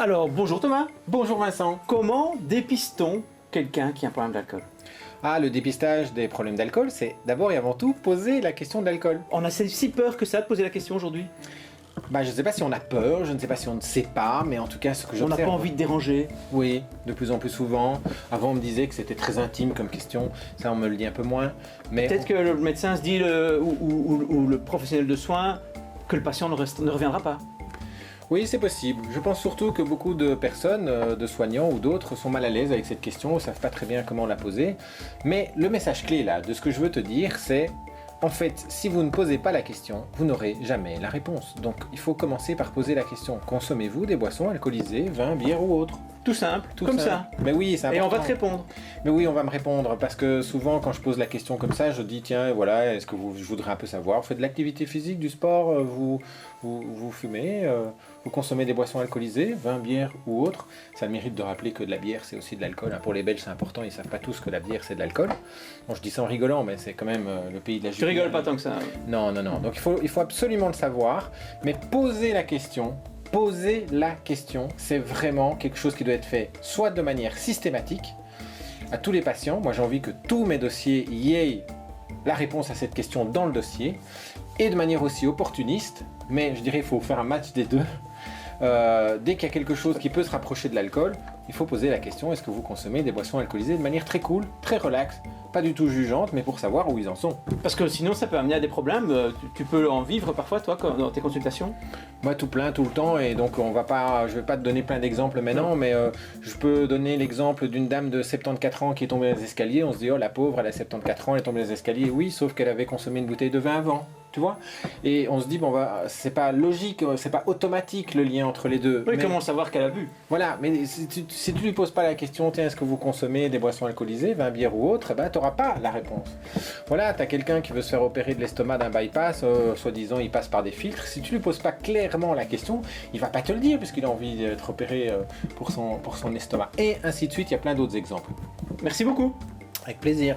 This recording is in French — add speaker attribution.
Speaker 1: Alors, bonjour Thomas.
Speaker 2: Bonjour Vincent.
Speaker 1: Comment dépiste-t-on quelqu'un qui a un problème d'alcool?
Speaker 2: Ah, le dépistage des problèmes d'alcool, c'est d'abord et avant tout poser la question de l'alcool.
Speaker 1: On a si peur que ça de poser la question aujourd'hui.
Speaker 2: Bah, je ne sais pas si on a peur, je ne sais pas si on ne sait pas, mais en tout cas, ce que
Speaker 1: On n'a
Speaker 2: j'observe...
Speaker 1: pas envie de déranger.
Speaker 2: Oui, de plus en plus souvent. Avant, on me disait que c'était très intime comme question. Ça, on me le dit un peu moins. Mais
Speaker 1: Peut-être que le médecin se dit, ou le professionnel de soins, que le patient ne reviendra pas.
Speaker 2: oui, c'est possible. Je pense surtout que beaucoup de personnes, de soignants ou d'autres, sont mal à l'aise avec cette question, ne savent pas très bien comment la poser. Mais le message clé, là, de ce que je veux te dire, c'est... En fait, si vous ne posez pas la question, vous n'aurez jamais la réponse. Donc, il faut commencer par poser la question. Consommez-vous des boissons alcoolisées, vin, bière ou autre?
Speaker 1: Tout simple,
Speaker 2: Tout
Speaker 1: comme
Speaker 2: simple.
Speaker 1: ça.
Speaker 2: Mais oui, c'est important.
Speaker 1: Et on va te répondre.
Speaker 2: Mais oui, on va me répondre, parce que souvent, quand je pose la question comme ça, je dis, tiens, voilà, est-ce que je voudrais un peu savoir, vous faites de l'activité physique, du sport, vous fumez, vous consommez des boissons alcoolisées, vin, bière ou autre. Ça a le mérite de rappeler que de la bière, c'est aussi de l'alcool. Pour les Belges, c'est important, ils ne savent pas tous que la bière, c'est de l'alcool. Bon, je dis ça en rigolant, mais c'est quand même le pays de la
Speaker 1: Tu rigoles pas tant que ça.
Speaker 2: Non, non, non. Donc il faut absolument le savoir, mais poser la question, c'est vraiment quelque chose qui doit être fait soit de manière systématique à tous les patients. Moi, j'ai envie que tous mes dossiers y aient la réponse à cette question dans le dossier, et de manière aussi opportuniste, mais je dirais qu'il faut faire un match des deux. Dès qu'il y a quelque chose qui peut se rapprocher de l'alcool, il faut poser la question, est-ce que vous consommez des boissons alcoolisées de manière très cool, très relaxe, pas du tout jugeante, mais pour savoir où ils en sont.
Speaker 1: Parce que sinon ça peut amener à des problèmes, tu peux en vivre parfois toi dans tes consultations?
Speaker 2: Moi tout plein, tout le temps, et donc je vais pas te donner plein d'exemples maintenant, mais je peux donner l'exemple d'une dame de 74 ans qui est tombée dans les escaliers, on se dit oh la pauvre, elle a 74 ans, elle est tombée dans les escaliers, oui, sauf qu'elle avait consommé une bouteille de vin avant. Tu vois? Et on se dit, bon, c'est pas logique, c'est pas automatique le lien entre les deux.
Speaker 1: Oui,
Speaker 2: mais,
Speaker 1: comment savoir qu'elle a bu?
Speaker 2: Voilà, mais si tu lui poses pas la question, tiens, est-ce que vous consommez des boissons alcoolisées, vin, bière ou autre, tu n'auras pas la réponse. Voilà, tu as quelqu'un qui veut se faire opérer de l'estomac d'un bypass, soi-disant il passe par des filtres. Si tu lui poses pas clairement la question, il va pas te le dire, puisqu'il a envie d'être opéré pour son estomac. Et ainsi de suite, il y a plein d'autres exemples.
Speaker 1: Merci beaucoup.
Speaker 2: Avec plaisir.